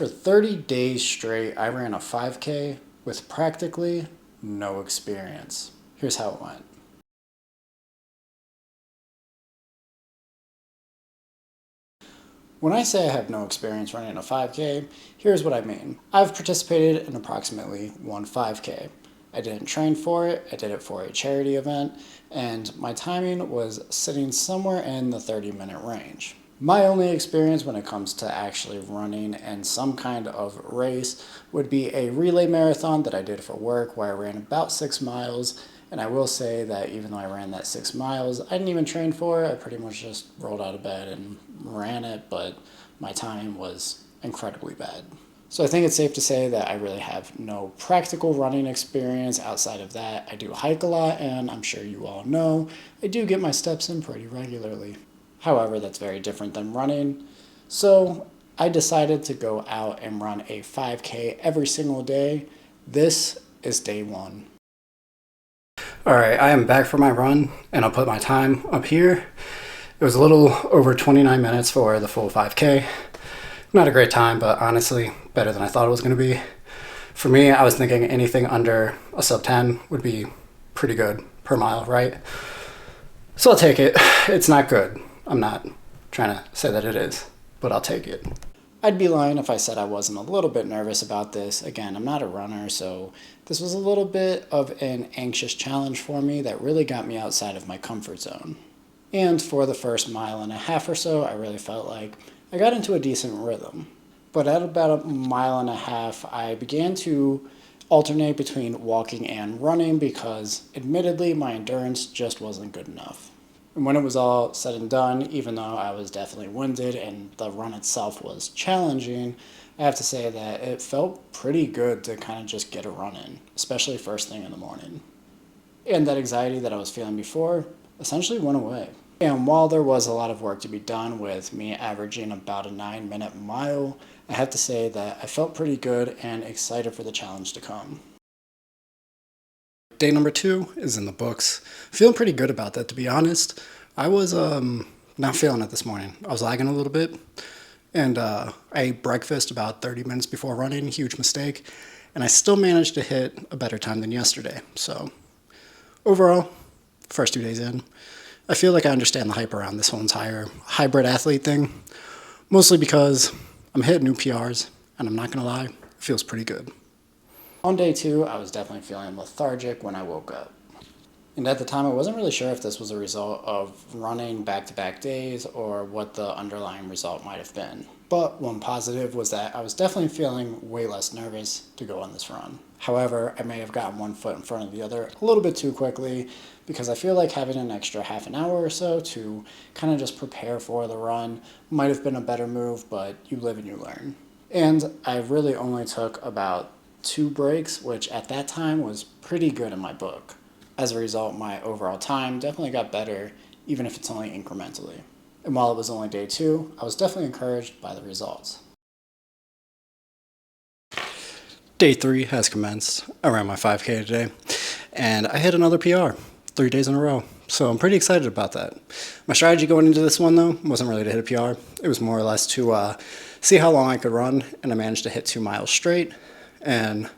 For 30 days straight, I ran a 5K with practically no experience. Here's how it went. When I say I have no experience running a 5K, here's what I mean. I've participated in approximately one 5K. I didn't train for it, I did it for a charity event, and my timing was sitting somewhere in the 30-minute range. My only experience when it comes to actually running in some kind of race would be a relay marathon that I did for work where I ran about 6 miles. And I will say that even though I ran that 6 miles, I didn't even train for it. I pretty much just rolled out of bed and ran it, but my time was incredibly bad. So I think it's safe to say that I really have no practical running experience outside of that. I do hike a lot, and I'm sure you all know, I do get my steps in pretty regularly. However, that's very different than running. So I decided to go out and run a 5K every single day. This is day 1. Alright, I am back for my run, and I'll put my time up here. It was a little over 29 minutes for the full 5K. Not a great time, but honestly, better than I thought it was going to be. For me, I was thinking anything under a sub 10 would be pretty good per mile, right? So I'll take it. It's not good. I'm not trying to say that it is, but I'll take it. I'd be lying if I said I wasn't a little bit nervous about this. Again, I'm not a runner, so this was a little bit of an anxious challenge for me that really got me outside of my comfort zone. And for the first mile and a half or so, I really felt like I got into a decent rhythm. But at about a mile and a half, I began to alternate between walking and running because admittedly my endurance just wasn't good enough. And when it was all said and done, even though I was definitely winded and the run itself was challenging, I have to say that it felt pretty good to kind of just get a run in, especially first thing in the morning. And that anxiety that I was feeling before essentially went away. And while there was a lot of work to be done with me averaging about a 9-minute mile, I have to say that I felt pretty good and excited for the challenge to come. Day number 2 is in the books. Feeling pretty good about that, to be honest. I was not feeling it this morning. I was lagging a little bit, and I ate breakfast about 30 minutes before running, huge mistake, and I still managed to hit a better time than yesterday. So overall, first 2 days in, I feel like I understand the hype around this whole entire hybrid athlete thing, mostly because I'm hitting new PRs, and I'm not gonna lie, it feels pretty good. On day 2, I was definitely feeling lethargic when I woke up. And at the time, I wasn't really sure if this was a result of running back-to-back days or what the underlying result might have been. But one positive was that I was definitely feeling way less nervous to go on this run. However, I may have gotten one foot in front of the other a little bit too quickly because I feel like having an extra half an hour or so to kind of just prepare for the run might have been a better move, but you live and you learn. And I really only took about 2 breaks, which at that time was pretty good in my book. As a result, my overall time definitely got better, even if it's only incrementally. And while it was only day 2, I was definitely encouraged by the results. Day 3 has commenced. I ran my 5K today, and I hit another PR 3 days in a row. So I'm pretty excited about that. My strategy going into this one, though, wasn't really to hit a PR. It was more or less to see how long I could run, and I managed to hit 2 miles straight. And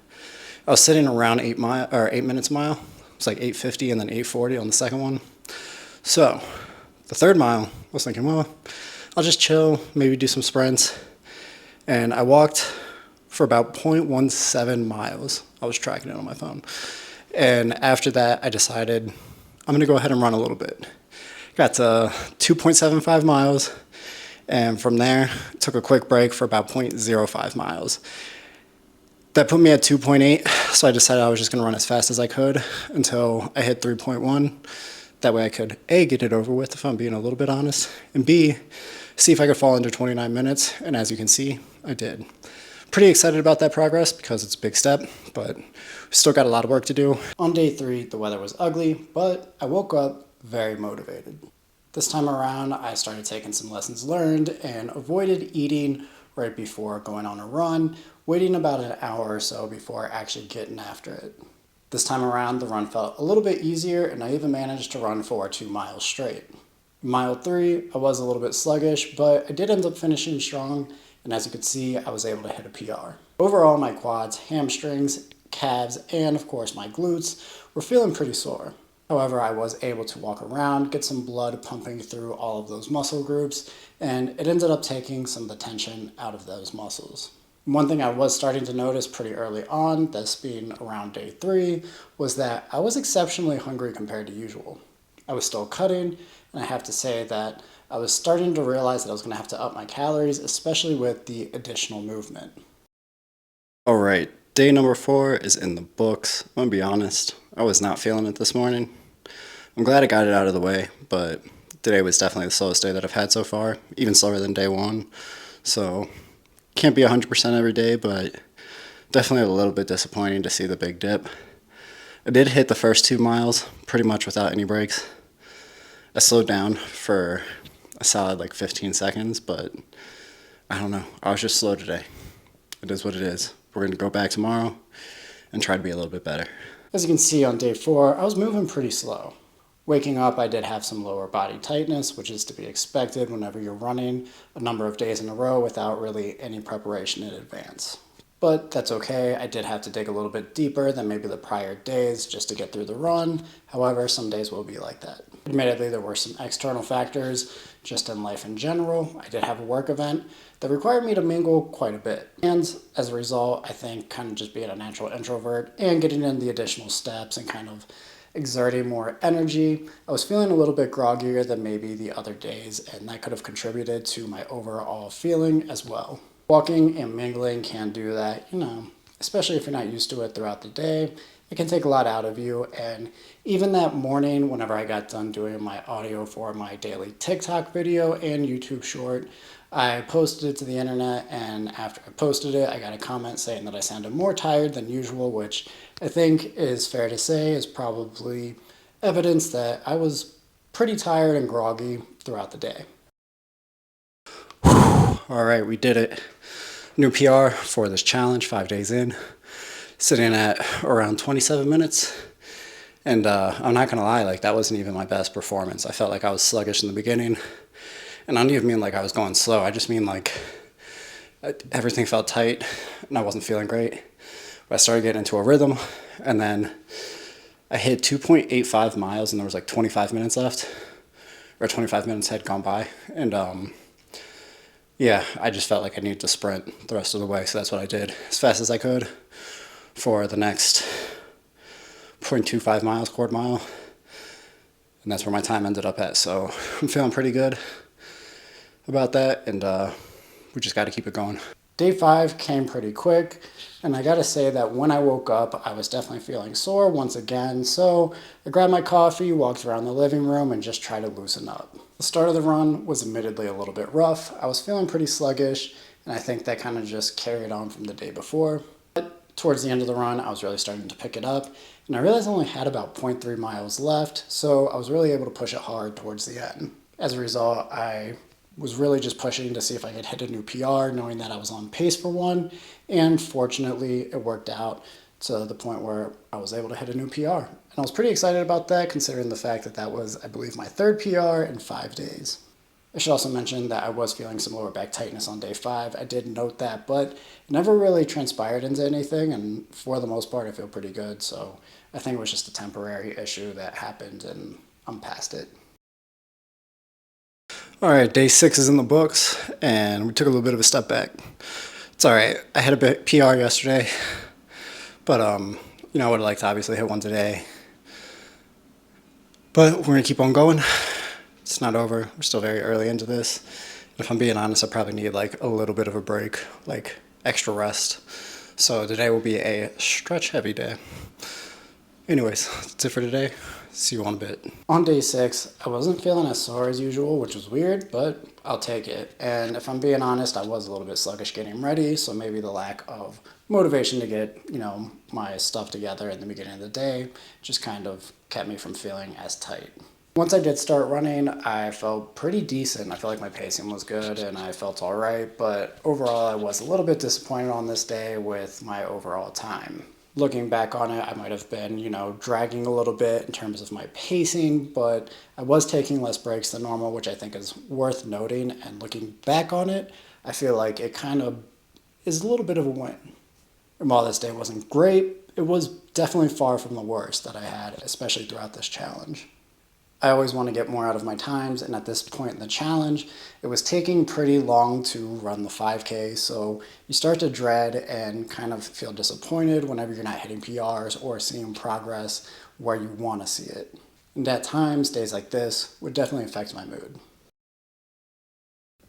I was sitting around 8 minutes a mile. It's like 8:50 and then 8:40 on the second one. So the third mile, I was thinking, well, I'll just chill, maybe do some sprints. And I walked for about 0.17 miles. I was tracking it on my phone. And after that, I decided I'm gonna go ahead and run a little bit. Got to 2.75 miles. And from there, took a quick break for about 0.05 miles. That put me at 2.8, so I decided I was just going to run as fast as I could until I hit 3.1. That way I could, A, get it over with if I'm being a little bit honest, and B, see if I could fall under 29 minutes, and as you can see, I did. Pretty excited about that progress because it's a big step, but we still got a lot of work to do. On day 3, the weather was ugly, but I woke up very motivated. This time around, I started taking some lessons learned and avoided eating right before going on a run, waiting about an hour or so before actually getting after it. This time around, the run felt a little bit easier, and I even managed to run for 2 miles straight. Mile 3, I was a little bit sluggish, but I did end up finishing strong and as you can see, I was able to hit a PR. Overall, my quads, hamstrings, calves, and of course my glutes were feeling pretty sore. However, I was able to walk around, get some blood pumping through all of those muscle groups, and it ended up taking some of the tension out of those muscles. One thing I was starting to notice pretty early on, this being around day 3, was that I was exceptionally hungry compared to usual. I was still cutting, and I have to say that I was starting to realize that I was going to have to up my calories, especially with the additional movement. All right, day number 4 is in the books. I'm gonna be honest, I was not feeling it this morning. I'm glad I got it out of the way, but today was definitely the slowest day that I've had so far, even slower than day 1. So, can't be 100% every day, but definitely a little bit disappointing to see the big dip. I did hit the first 2 miles pretty much without any breaks. I slowed down for a solid like 15 seconds, but I don't know, I was just slow today. It is what it is. We're going to go back tomorrow and try to be a little bit better. As you can see on day 4, I was moving pretty slow. Waking up, I did have some lower body tightness, which is to be expected whenever you're running a number of days in a row without really any preparation in advance. But that's okay. I did have to dig a little bit deeper than maybe the prior days just to get through the run. However, some days will be like that. Admittedly, there were some external factors just in life in general. I did have a work event that required me to mingle quite a bit. And as a result, I think kind of just being a natural introvert and getting in the additional steps and kind of exerting more energy, I was feeling a little bit groggier than maybe the other days, and that could have contributed to my overall feeling as well. Walking and mingling can do that, especially if you're not used to it throughout the day. It can take a lot out of you, and even that morning, whenever I got done doing my audio for my daily TikTok video and YouTube short, I posted it to the internet, and after I posted it, I got a comment saying that I sounded more tired than usual, which I think is fair to say is probably evidence that I was pretty tired and groggy throughout the day. All right, we did it. New PR for this challenge, 5 days in. Sitting at around 27 minutes. And I'm not gonna lie, like that wasn't even my best performance. I felt like I was sluggish in the beginning. And I don't even mean like I was going slow. I just mean like everything felt tight and I wasn't feeling great. But I started getting into a rhythm, and then I hit 2.85 miles and there was like 25 minutes left, or 25 minutes had gone by. And yeah, I just felt like I needed to sprint the rest of the way. So that's what I did as fast as I could for the next 0.25 miles, quarter mile. And that's where my time ended up at. So I'm feeling pretty good about that, and we just got to keep it going. Day 5 came pretty quick, and I gotta say that when I woke up, I was definitely feeling sore once again, so I grabbed my coffee, walked around the living room, and just tried to loosen up. The start of the run was admittedly a little bit rough. I was feeling pretty sluggish, and I think that kind of just carried on from the day before. But towards the end of the run, I was really starting to pick it up, and I realized I only had about 0.3 miles left, so I was really able to push it hard towards the end. As a result, I was really just pushing to see if I could hit a new PR, knowing that I was on pace for one, and fortunately it worked out to the point where I was able to hit a new PR. And I was pretty excited about that, considering the fact that that was, I believe, my 3rd PR in 5 days. I should also mention that I was feeling some lower back tightness on day 5. I did note that, but it never really transpired into anything, and for the most part I feel pretty good, so I think it was just a temporary issue that happened and I'm past it. All right, day 6 is in the books, and we took a little bit of a step back. It's all right. I had a bit PR yesterday, but I would like to obviously hit one today. But we're gonna keep on going. It's not over. We're still very early into this. If I'm being honest, I probably need like a little bit of a break, like extra rest. So today will be a stretch heavy day. Anyways, that's it for today. See you on a bit. On day 6, I wasn't feeling as sore as usual, which was weird, but I'll take it. And if I'm being honest, I was a little bit sluggish getting ready, so maybe the lack of motivation to get, my stuff together in the beginning of the day just kind of kept me from feeling as tight. Once I did start running, I felt pretty decent. I felt like my pacing was good and I felt all right, but overall I was a little bit disappointed on this day with my overall time. Looking back on it, I might have been, dragging a little bit in terms of my pacing, but I was taking less breaks than normal, which I think is worth noting. And looking back on it, I feel like it kind of is a little bit of a win. And while this day wasn't great, it was definitely far from the worst that I had, especially throughout this challenge. I always want to get more out of my times, and at this point in the challenge, it was taking pretty long to run the 5K, so you start to dread and kind of feel disappointed whenever you're not hitting PRs or seeing progress where you want to see it. And at times, days like this would definitely affect my mood.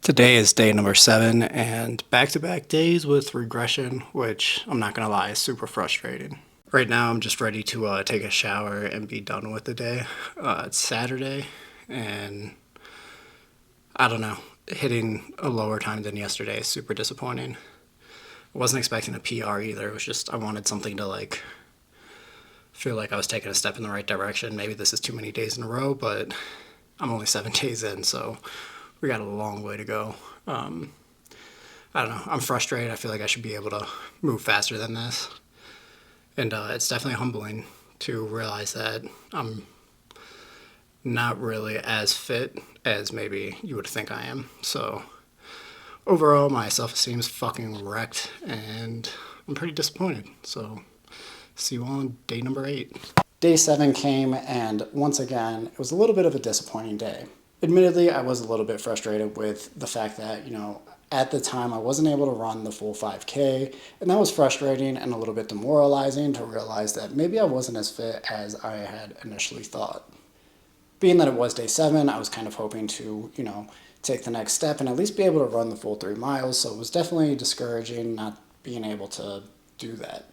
Today is day number 7 and back-to-back days with regression, which I'm not gonna lie is super frustrating. Right now I'm just ready to take a shower and be done with the day. It's Saturday and I don't know, hitting a lower time than yesterday is super disappointing. I wasn't expecting a PR either. It was just I wanted something to like feel like I was taking a step in the right direction. Maybe this is too many days in a row, but I'm only 7 days in, so we got a long way to go. I don't know. I'm frustrated. I feel like I should be able to move faster than this. And it's definitely humbling to realize that I'm not really as fit as maybe you would think I am. So overall, my self-esteem is fucking wrecked, and I'm pretty disappointed. So see you all on day number 8. Day 7 came, and once again, it was a little bit of a disappointing day. Admittedly, I was a little bit frustrated with the fact that, at the time I wasn't able to run the full 5K, and that was frustrating and a little bit demoralizing to realize that maybe I wasn't as fit as I had initially thought. Being that it was day 7, I was kind of hoping to, take the next step and at least be able to run the full 3 miles, so it was definitely discouraging not being able to do that.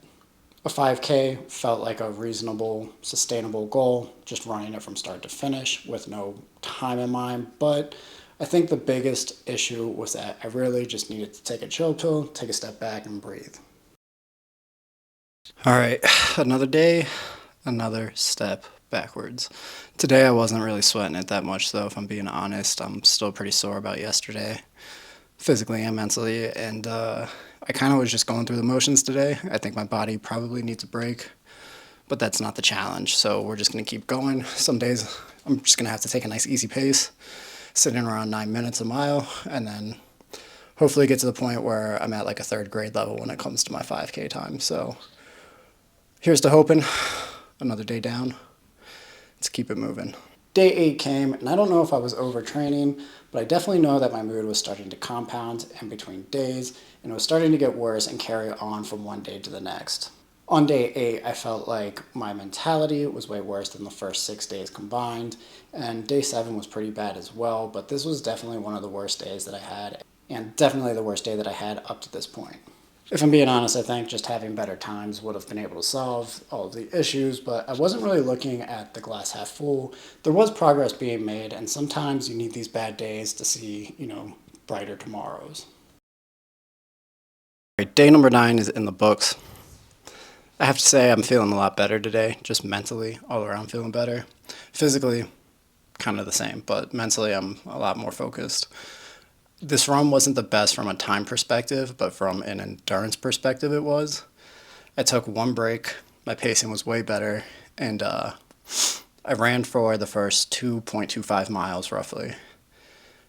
A 5K felt like a reasonable, sustainable goal, just running it from start to finish with no time in mind. But I think the biggest issue was that I really just needed to take a chill pill, take a step back, and breathe. All right, another day, another step backwards. Today I wasn't really sweating it that much, though, if I'm being honest. I'm still pretty sore about yesterday, physically and mentally, and I kind of was just going through the motions today. I think my body probably needs a break, but that's not the challenge, so we're just going to keep going. Some days I'm just going to have to take a nice easy pace, sitting around 9 minutes a mile, and then hopefully get to the point where I'm at like a 3rd grade level when it comes to my 5K time. So here's to hoping. Another day down. Let's keep it moving. Day 8 came, and I don't know if I was overtraining, but I definitely know that my mood was starting to compound in between days, and it was starting to get worse and carry on from one day to the next. On day 8, I felt like my mentality was way worse than the first 6 days combined, and day 7 was pretty bad as well, but this was definitely one of the worst days that I had, and definitely the worst day that I had up to this point. If I'm being honest, I think just having better times would have been able to solve all of the issues, but I wasn't really looking at the glass half full. There was progress being made, and sometimes you need these bad days to see, brighter tomorrows. All right, day number 9 is in the books. I have to say I'm feeling a lot better today, just mentally, all around feeling better. Physically, kind of the same, but mentally I'm a lot more focused. This run wasn't the best from a time perspective, but from an endurance perspective it was. I took one break, my pacing was way better, and I ran for the first 2.25 miles roughly.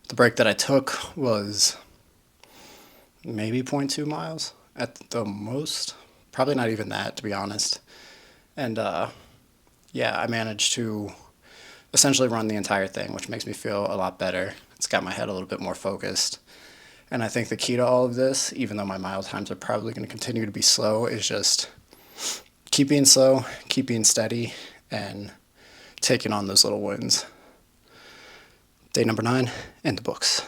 The break that I took was maybe 0.2 miles at the most. Probably not even that, to be honest. And I managed to essentially run the entire thing, which makes me feel a lot better. It's got my head a little bit more focused. And I think the key to all of this, even though my mile times are probably going to continue to be slow, is just keep being slow, keep being steady, and taking on those little wins. Day number 9, in the books.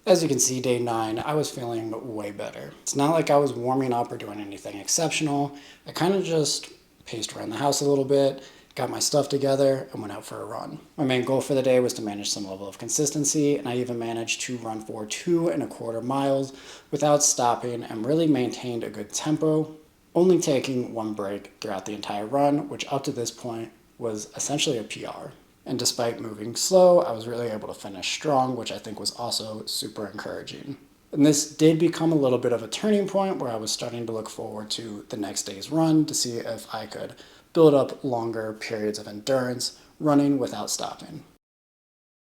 As you can see, day 9, I was feeling way better. It's not like I was warming up or doing anything exceptional. I kind of just paced around the house a little bit, got my stuff together, and went out for a run. My main goal for the day was to manage some level of consistency, and I even managed to run for 2.25 miles without stopping and really maintained a good tempo, only taking one break throughout the entire run, which up to this point was essentially a PR. And despite moving slow, I was really able to finish strong, which I think was also super encouraging. And this did become a little bit of a turning point where I was starting to look forward to the next day's run to see if I could build up longer periods of endurance running without stopping.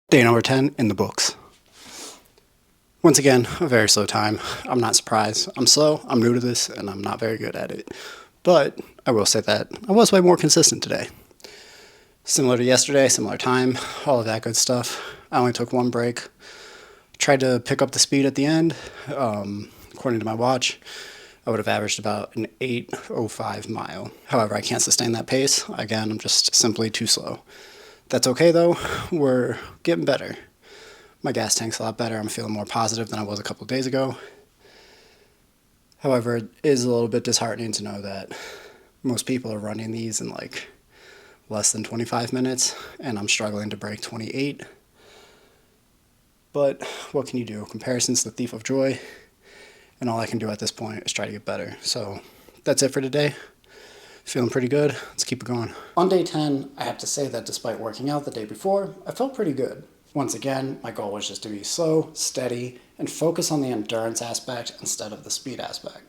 Day number 10, in the books. Once again, a very slow time. I'm not surprised. I'm slow, I'm new to this, and I'm not very good at it. But I will say that I was way more consistent today. Similar to yesterday, similar time, all of that good stuff. I only took one break. Tried to pick up the speed at the end. According to my watch, I would have averaged about an 8:05 mile. However, I can't sustain that pace. Again, I'm just simply too slow. That's okay though. We're getting better. My gas tank's a lot better. I'm feeling more positive than I was a couple of days ago. However, it is a little bit disheartening to know that most people are running these in like less than 25 minutes, and I'm struggling to break 28. But what can you do? Comparison's the thief of joy, and all I can do at this point is try to get better. So that's it for today. Feeling pretty good. Let's keep it going. On day 10, I have to say that despite working out the day before, I felt pretty good. Once again, my goal was just to be slow, steady, and focus on the endurance aspect instead of the speed aspect.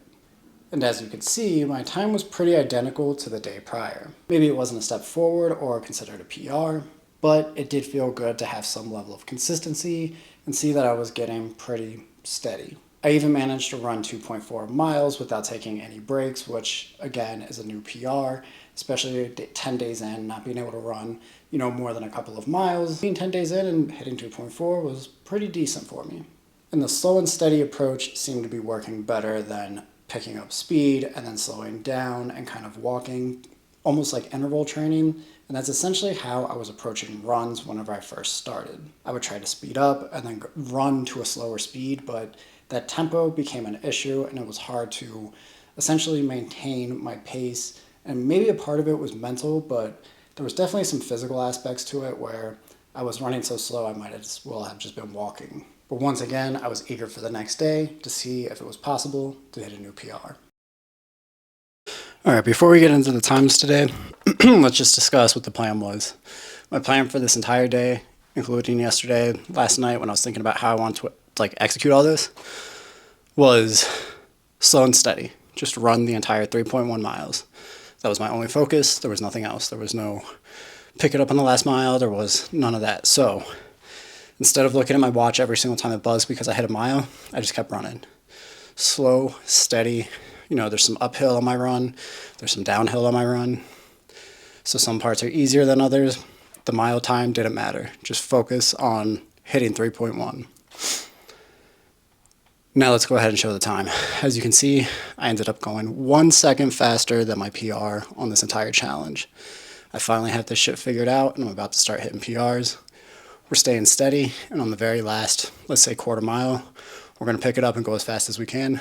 And as you can see, my time was pretty identical to the day prior. Maybe it wasn't a step forward or considered a PR, but it did feel good to have some level of consistency and see that I was getting pretty steady. I even managed to run 2.4 miles without taking any breaks, which again is a new PR, especially 10 days in, not being able to run, more than a couple of miles. Being 10 days in and hitting 2.4 was pretty decent for me. And the slow and steady approach seemed to be working better than picking up speed and then slowing down and kind of walking, almost like interval training. And that's essentially how I was approaching runs whenever I first started. I would try to speed up and then run to a slower speed, but that tempo became an issue and it was hard to essentially maintain my pace. And maybe a part of it was mental, but there was definitely some physical aspects to it where I was running so slow I might as well have just been walking. But once again, I was eager for the next day to see if it was possible to hit a new PR. All right, before we get into the times today, let's just discuss what the plan was. My plan for this entire day, including yesterday, last night when I was thinking about how I want to execute all this, was slow and steady. Just run the entire 3.1 miles. That was my only focus. There was nothing else. There was no pick it up on the last mile. There was none of that. So instead of looking at my watch every single time it buzzed because I hit a mile, I just kept running. Slow, steady. There's some uphill on my run. There's some downhill on my run. So some parts are easier than others. The mile time didn't matter. Just focus on hitting 3.1. Now let's go ahead and show the time. As you can see, I ended up going 1 second faster than my PR on this entire challenge. I finally have this shit figured out and I'm about to start hitting PRs. We're staying steady, and on the very last, let's say quarter mile, we're gonna pick it up and go as fast as we can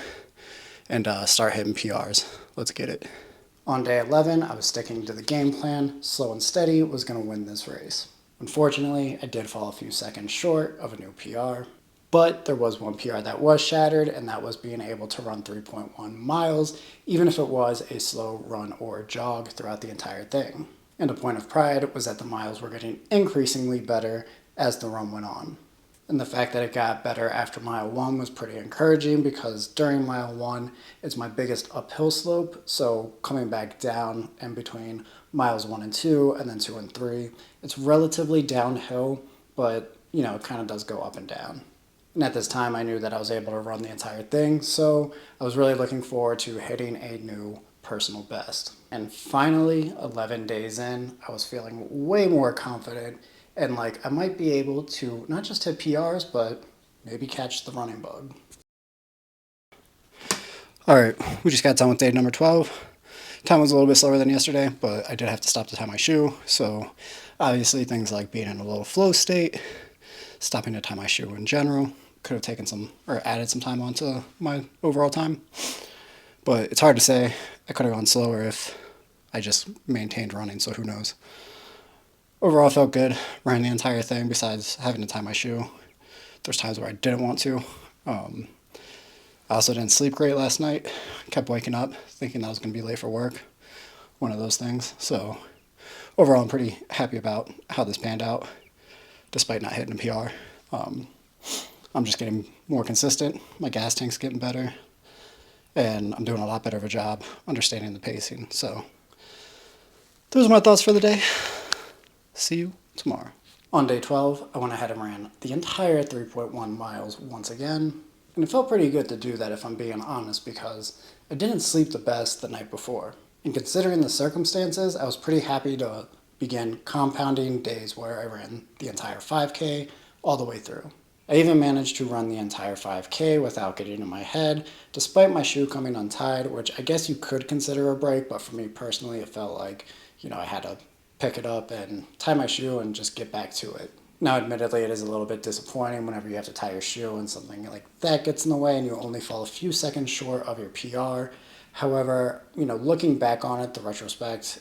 and start hitting PRs. Let's get it. On day 11, I was sticking to the game plan. Slow and steady was gonna win this race. Unfortunately, I did fall a few seconds short of a new PR. But there was one PR that was shattered, and that was being able to run 3.1 miles, even if it was a slow run or jog throughout the entire thing. And a point of pride was that the miles were getting increasingly better as the run went on. And the fact that it got better after mile 1 was pretty encouraging, because during mile 1, it's my biggest uphill slope. So coming back down in between miles 1 and 2, and then 2 and 3, it's relatively downhill, but it kind of does go up and down. And at this time, I knew that I was able to run the entire thing, so I was really looking forward to hitting a new personal best. And finally, 11 days in, I was feeling way more confident and like I might be able to not just hit PRs, but maybe catch the running bug. All right, we just got done with day number 12. Time was a little bit slower than yesterday, but I did have to stop to tie my shoe. So obviously things like being in a little flow state, stopping to tie my shoe in general, could have taken some or added some time onto my overall time. But it's hard to say. I could have gone slower if I just maintained running, so who knows. Overall, felt good. Ran the entire thing besides having to tie my shoe. There's times where I didn't want to. I also didn't sleep great last night. Kept waking up thinking that I was going to be late for work. One of those things. So overall, I'm pretty happy about how this panned out, despite not hitting a PR. I'm just getting more consistent. My gas tank's getting better. And I'm doing a lot better of a job understanding the pacing. So those are my thoughts for the day. See you tomorrow. On day 12, I went ahead and ran the entire 3.1 miles once again, and it felt pretty good to do that if I'm being honest, because I didn't sleep the best the night before. And considering the circumstances, I was pretty happy to begin compounding days where I ran the entire 5K all the way through. I even managed to run the entire 5K without getting in my head, despite my shoe coming untied, which I guess you could consider a break, but for me personally, it felt like, I had to pick it up and tie my shoe and just get back to it. Now, admittedly, it is a little bit disappointing whenever you have to tie your shoe and something like that gets in the way and you only fall a few seconds short of your PR. However, looking back on it, the retrospect,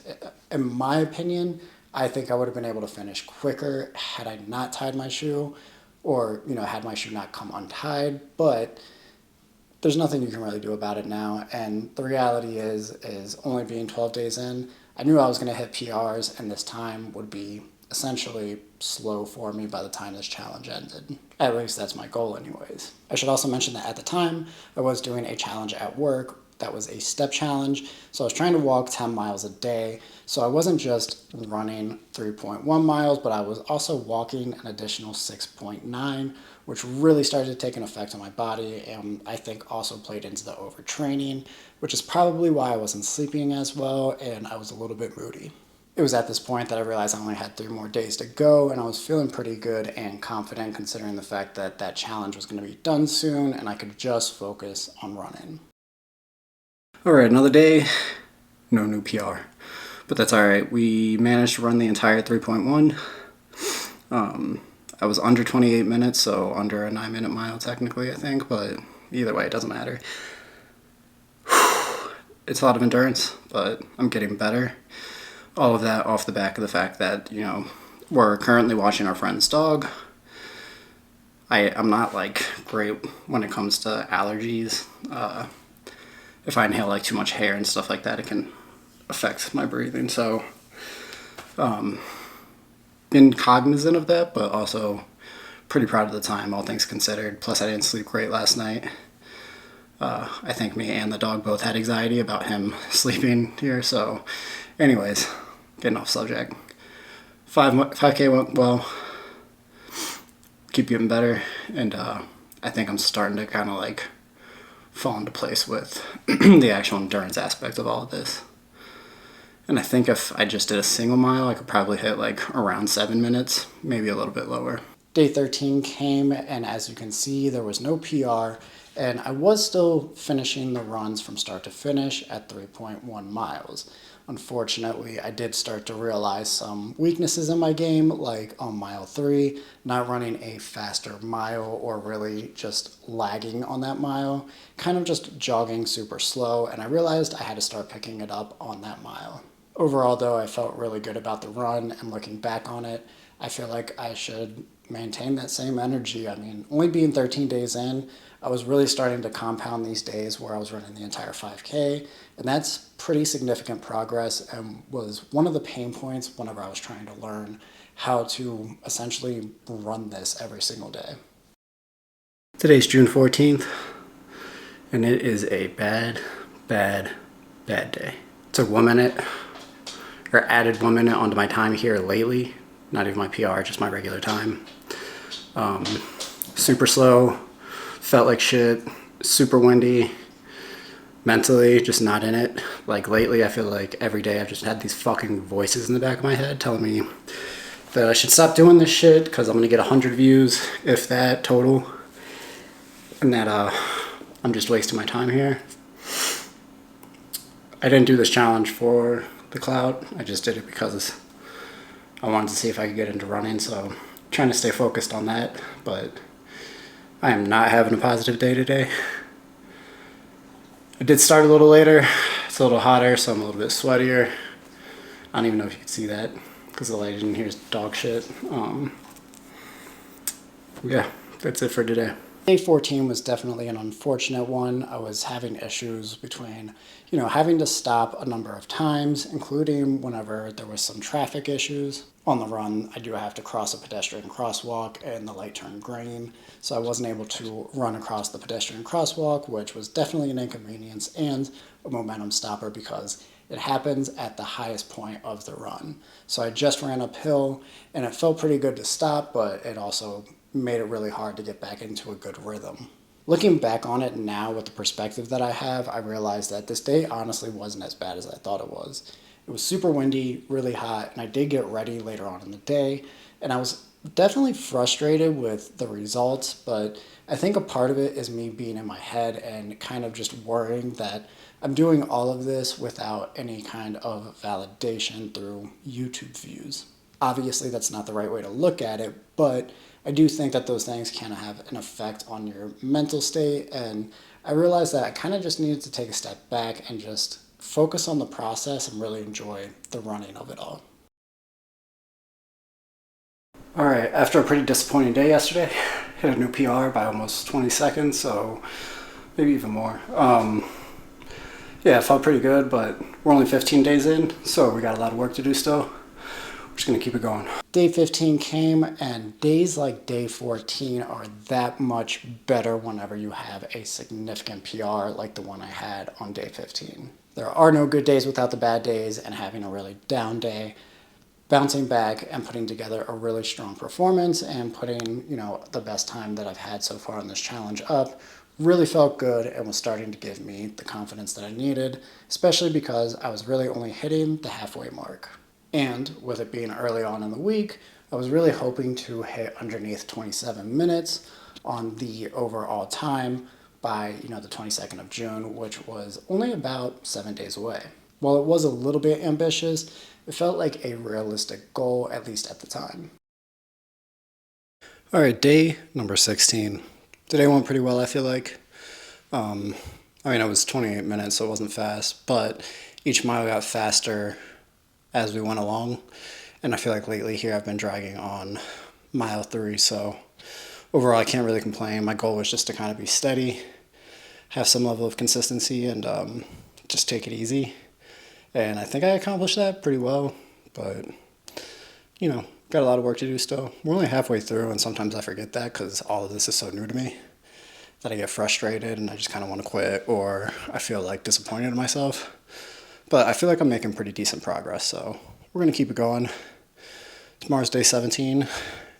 in my opinion, I think I would have been able to finish quicker had I not tied my shoe or, had my shoe not come untied. But there's nothing you can really do about it now. And the reality is only being 12 days in, I knew I was going to hit PRs and this time would be essentially slow for me by the time this challenge ended. At least that's my goal anyways. I should also mention that at the time, I was doing a challenge at work that was a step challenge. So I was trying to walk 10 miles a day. So I wasn't just running 3.1 miles, but I was also walking an additional 6.9, which really started to take an effect on my body, and I think also played into the overtraining, which is probably why I wasn't sleeping as well and I was a little bit moody. It was at this point that I realized I only had 3 more days to go, and I was feeling pretty good and confident considering the fact that that challenge was going to be done soon and I could just focus on running. All right, another day, no new PR, but that's all right. We managed to run the entire 3.1. I was under 28 minutes, so under a 9-minute mile technically, I think, but either way, it doesn't matter. It's a lot of endurance, but I'm getting better. All of that off the back of the fact that, we're currently watching our friend's dog. I'm not great when it comes to allergies. If I inhale too much hair and stuff like that, it can affect my breathing. So, been cognizant of that, but also pretty proud of the time, all things considered. Plus, I didn't sleep great last night. I think me and the dog both had anxiety about him sleeping here. So, anyways, getting off subject. 5K went well. Keep getting better, and I think I'm starting to kind of fall into place with the actual endurance aspect of all of this. And I think if I just did a single mile, I could probably hit around 7 minutes, maybe a little bit lower. Day 13 came, and as you can see, there was no PR, and I was still finishing the runs from start to finish at 3.1 miles. Unfortunately, I did start to realize some weaknesses in my game, like on mile 3, not running a faster mile or really just lagging on that mile, kind of just jogging super slow, and I realized I had to start picking it up on that mile. Overall, though, I felt really good about the run, and looking back on it, I feel like I should maintain that same energy. I mean, only being 13 days in, I was really starting to compound these days where I was running the entire 5K, and that's pretty significant progress and was one of the pain points whenever I was trying to learn how to essentially run this every single day. Today's June 14th, and it is a bad day. Took 1 minute, or added 1 minute onto my time here lately. Not even my PR, just my regular time. Super slow, felt like shit, super windy, mentally just not in it. Lately, I feel like every day I've just had these fucking voices in the back of my head telling me that I should stop doing this shit because I'm gonna get 100 views, if that, total. And that I'm just wasting my time here. I didn't do this challenge for the clout. I just did it because I wanted to see if I could get into running, so I'm trying to stay focused on that, but I am not having a positive day today. I did start a little later. It's a little hotter, so I'm a little bit sweatier. I don't even know if you can see that because the light in here is dog shit. Yeah, that's it for today. Day 14 was definitely an unfortunate one. I was having issues between, having to stop a number of times, including whenever there was some traffic issues. On the run, I do have to cross a pedestrian crosswalk and the light turned green, so I wasn't able to run across the pedestrian crosswalk, which was definitely an inconvenience and a momentum stopper because it happens at the highest point of the run. So I just ran uphill and it felt pretty good to stop, but it also made it really hard to get back into a good rhythm. Looking back on it now with the perspective that I have, I realized that this day honestly wasn't as bad as I thought it was. It was super windy, really hot, and I did get ready later on in the day, and I was definitely frustrated with the results, but I think a part of it is me being in my head and kind of just worrying that I'm doing all of this without any kind of validation through YouTube views. Obviously, that's not the right way to look at it, but I do think that those things can have an effect on your mental state, and I realized that I kind of just needed to take a step back and just focus on the process and really enjoy the running of it all. All right, after a pretty disappointing day yesterday, hit a new PR by almost 20 seconds, so maybe even more. Yeah, it felt pretty good, but we're only 15 days in, so we got a lot of work to do still. We're just gonna keep it going. Day 15 came, and days like day 14 are that much better whenever you have a significant PR like the one I had on day 15. There are no good days without the bad days, and having a really down day, bouncing back and putting together a really strong performance and putting, the best time that I've had so far on this challenge up really felt good and was starting to give me the confidence that I needed, especially because I was really only hitting the halfway mark. And with it being early on in the week, I was really hoping to hit underneath 27 minutes on the overall time by, the 22nd of June, which was only about 7 days away. While it was a little bit ambitious, it felt like a realistic goal, at least at the time. All right, day number 16. Today went pretty well, I feel like. It was 28 minutes, so it wasn't fast, but each mile got faster as we went along. And I feel like lately here I've been dragging on mile 3, so overall I can't really complain. My goal was just to kind of be steady, have some level of consistency, and just take it easy. And I think I accomplished that pretty well, but, got a lot of work to do still. We're only halfway through, and sometimes I forget that because all of this is so new to me that I get frustrated and I just kind of want to quit, or I feel like disappointed in myself. But I feel like I'm making pretty decent progress, so we're going to keep it going. Tomorrow's day 17,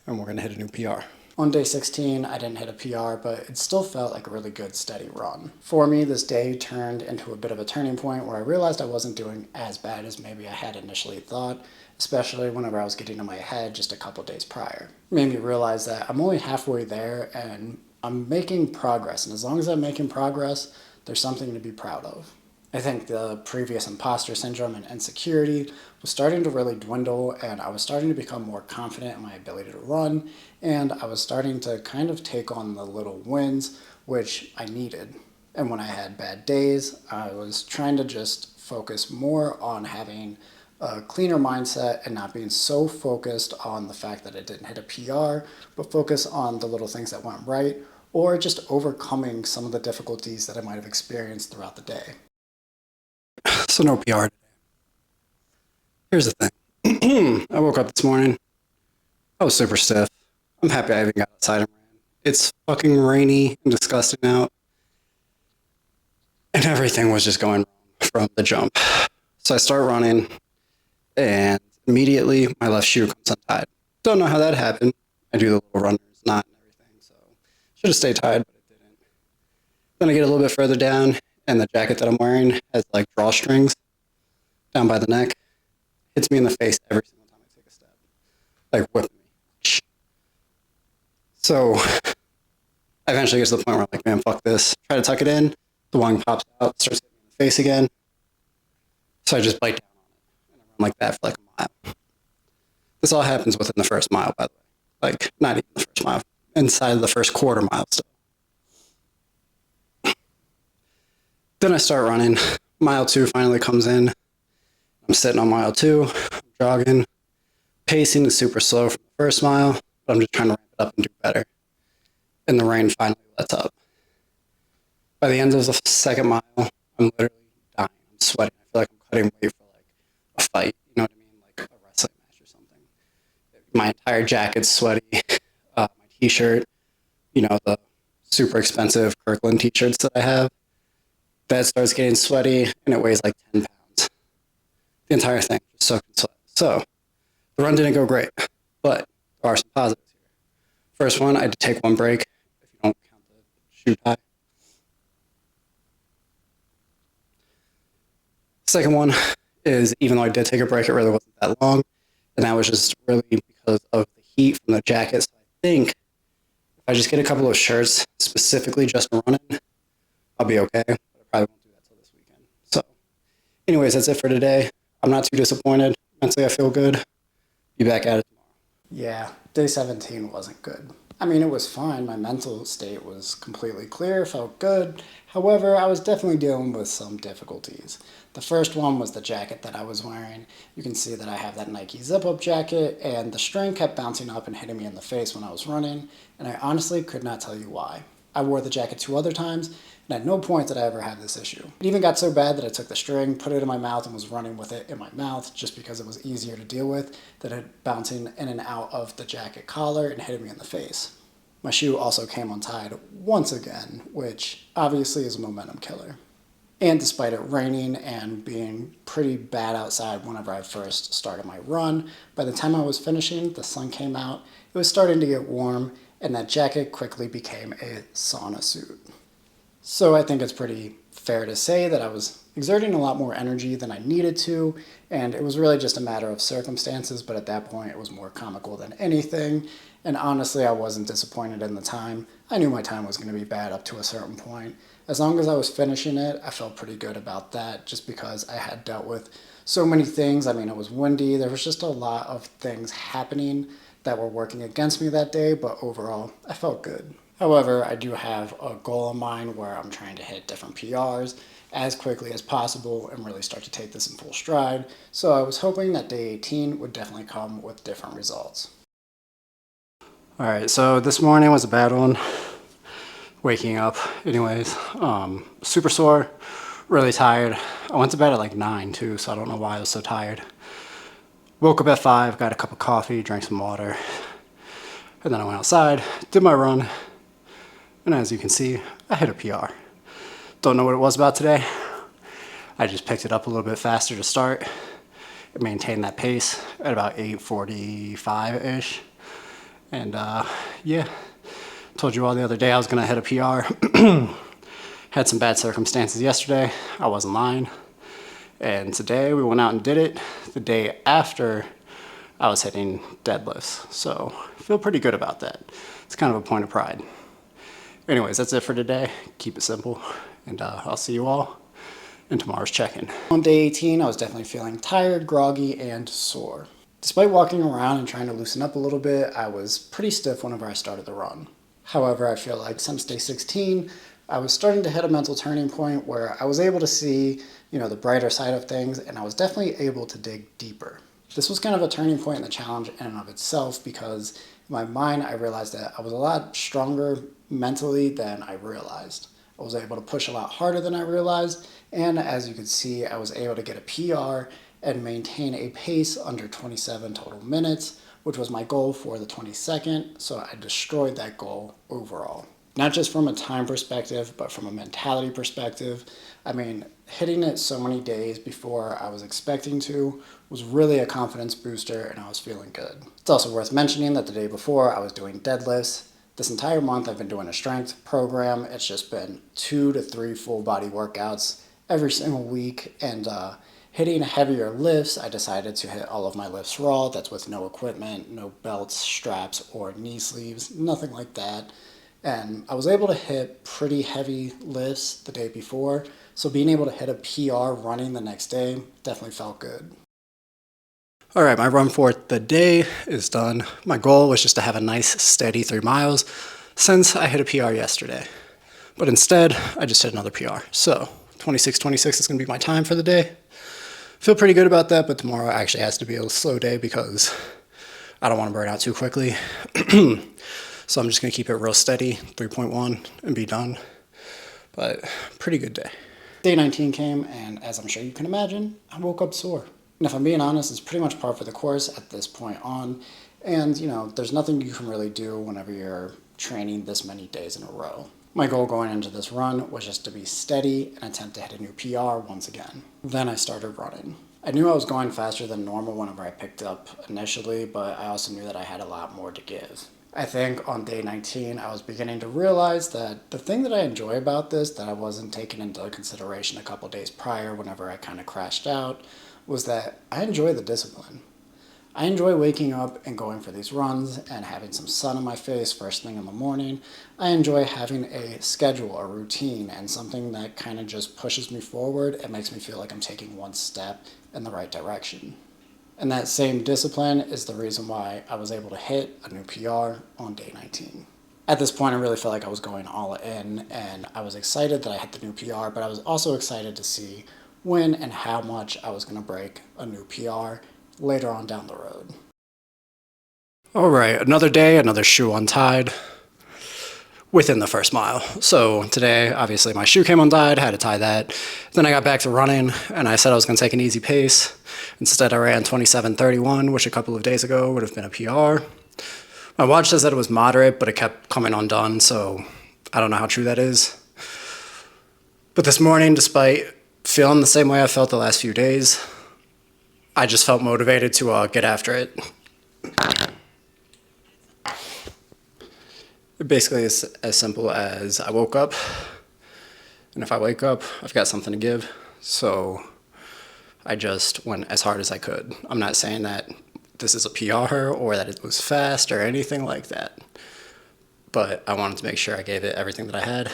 and we're going to hit a new PR. On day 16, I didn't hit a PR, but it still felt like a really good, steady run. For me, this day turned into a bit of a turning point where I realized I wasn't doing as bad as maybe I had initially thought, especially whenever I was getting in my head just a couple days prior. It made me realize that I'm only halfway there, and I'm making progress, and as long as I'm making progress, there's something to be proud of. I think the previous imposter syndrome and insecurity was starting to really dwindle, and I was starting to become more confident in my ability to run, and I was starting to kind of take on the little wins, which I needed. And when I had bad days, I was trying to just focus more on having a cleaner mindset and not being so focused on the fact that I didn't hit a PR, but focus on the little things that went right, or just overcoming some of the difficulties that I might have experienced throughout the day. So no PR today. Here's the thing. I woke up this morning. I was super stiff. I'm happy I even got outside and ran. It's fucking rainy and disgusting out. And everything was just going wrong from the jump. So I start running, and immediately my left shoe comes untied. Don't know how that happened. I do the little runner's knot and everything, so should have stayed tied, but it didn't. Then I get a little bit further down, and the jacket that I'm wearing has like drawstrings down by the neck. Hits me in the face every single time I take a step. Like whipping me. So I eventually get to the point where I'm like, man, fuck this. Try to tuck it in. The wang pops out, starts hitting me in the face again. So I just bite down on it. And I run like that for like a mile. This all happens within the first mile, by the way. Like, not even the first mile. Inside of the first quarter mile still. Then I start running. Mile 2 finally comes in. I'm sitting on mile 2, I'm jogging. Pacing is super slow from the first mile, but I'm just trying to ramp it up and do better. And the rain finally lets up. By the end of the second mile, I'm literally dying. I'm sweating. I feel like I'm cutting weight for like a fight. You know what I mean? Like a wrestling match or something. My entire jacket's sweaty. My t-shirt, the super expensive Kirkland t-shirts that I have, that starts getting sweaty, and it weighs like 10 pounds. the entire thing, just soaked in sweat. So the run didn't go great, but there are some positives here. First one, I did take one break, if you don't count the shoe tie. Second one is, even though I did take a break, it really wasn't that long, and that was just really because of the heat from the jacket. So I think if I just get a couple of shirts specifically just for running, I'll be okay. But I probably won't do that till this weekend. So anyways, that's it for today. I'm not too disappointed. Mentally, I feel good. Be back at it tomorrow. Yeah, day 17 wasn't good. I mean, it was fine. My mental state was completely clear, felt good. However, I was definitely dealing with some difficulties. The first one was the jacket that I was wearing. You can see that I have that Nike zip-up jacket, and the string kept bouncing up and hitting me in the face when I was running, and I honestly could not tell you why. I wore the jacket 2 other times, and at no point did I ever have this issue. It even got so bad that I took the string, put it in my mouth, and was running with it in my mouth just because it was easier to deal with than it bouncing in and out of the jacket collar and hitting me in the face. My shoe also came untied once again, which obviously is a momentum killer. And despite it raining and being pretty bad outside whenever I first started my run, by the time I was finishing, the sun came out, it was starting to get warm, and that jacket quickly became a sauna suit. So I think it's pretty fair to say that I was exerting a lot more energy than I needed to, and it was really just a matter of circumstances, but at that point it was more comical than anything, and honestly I wasn't disappointed in the time. I knew my time was going to be bad up to a certain point. As long as I was finishing it, I felt pretty good about that, just because I had dealt with so many things. I mean, it was windy, there was just a lot of things happening that were working against me that day, but overall I felt good. However, I do have a goal in mind where I'm trying to hit different PRs as quickly as possible and really start to take this in full stride. So I was hoping that day 18 would definitely come with different results. All right, so this morning was a bad one. Waking up, anyways, super sore, really tired. I went to bed at like 9 too, so I don't know why I was so tired. Woke up at 5, got a cup of coffee, drank some water, and then I went outside, did my run, and as you can see, I hit a PR. Don't know what it was about today. I just picked it up a little bit faster to start and maintained that pace at about 8:45-ish. And yeah, told you all the other day I was gonna hit a PR. Had some bad circumstances yesterday. I wasn't lying. And today we went out and did it the day after I was hitting deadlifts. So I feel pretty good about that. It's kind of a point of pride. Anyways, that's it for today. Keep it simple. And I'll see you all in tomorrow's check-in. On day 18, I was definitely feeling tired, groggy, and sore. Despite walking around and trying to loosen up a little bit, I was pretty stiff whenever I started the run. However, I feel like since day 16, I was starting to hit a mental turning point where I was able to see, the brighter side of things, and I was definitely able to dig deeper. This was kind of a turning point in the challenge in and of itself, because in my mind, I realized that I was a lot stronger mentally than I realized. I was able to push a lot harder than I realized, and as you can see, I was able to get a PR and maintain a pace under 27 total minutes, which was my goal for the 22nd, so I destroyed that goal overall. Not just from a time perspective, but from a mentality perspective. I mean, hitting it so many days before I was expecting to was really a confidence booster, and I was feeling good. It's also worth mentioning that the day before I was doing deadlifts. This entire month I've been doing a strength program. It's just been 2 to 3 full body workouts every single week, and hitting heavier lifts, I decided to hit all of my lifts raw. That's with no equipment, no belts, straps, or knee sleeves, nothing like that. And I was able to hit pretty heavy lifts the day before, so being able to hit a PR running the next day definitely felt good. All right, my run for the day is done. My goal was just to have a nice, steady 3 miles since I hit a PR yesterday. But instead, I just hit another PR. So 26:26 is going to be my time for the day. Feel pretty good about that, but tomorrow actually has to be a slow day because I don't want to burn out too quickly. So I'm just going to keep it real steady, 3.1, and be done. But pretty good day. Day 19 came, and as I'm sure you can imagine, I woke up sore. And if I'm being honest, it's pretty much par for the course at this point on. And, there's nothing you can really do whenever you're training this many days in a row. My goal going into this run was just to be steady and attempt to hit a new PR once again. Then I started running. I knew I was going faster than normal whenever I picked up initially, but I also knew that I had a lot more to give. I think on day 19, I was beginning to realize that the thing that I enjoy about this that I wasn't taking into consideration a couple days prior whenever I kind of crashed out was that I enjoy the discipline. I enjoy waking up and going for these runs and having some sun on my face first thing in the morning. I enjoy having a schedule, a routine, and something that kind of just pushes me forward and makes me feel like I'm taking one step in the right direction. And that same discipline is the reason why I was able to hit a new PR on day 19. At this point, I really felt like I was going all in, and I was excited that I hit the new PR, but I was also excited to see when and how much I was going to break a new PR later on down the road. All right, another day, another shoe untied within the first mile. So today, obviously, my shoe came untied, had to tie that. Then I got back to running, and I said I was going to take an easy pace. Instead, I ran 27:31, which a couple of days ago would have been a PR. My watch says that it was moderate, but it kept coming undone, so I don't know how true that is. But this morning, despite feeling the same way I felt the last few days, I just felt motivated to get after it. It basically is as simple as I woke up, and if I wake up, I've got something to give, so I just went as hard as I could. I'm not saying that this is a PR or that it was fast or anything like that, but I wanted to make sure I gave it everything that I had,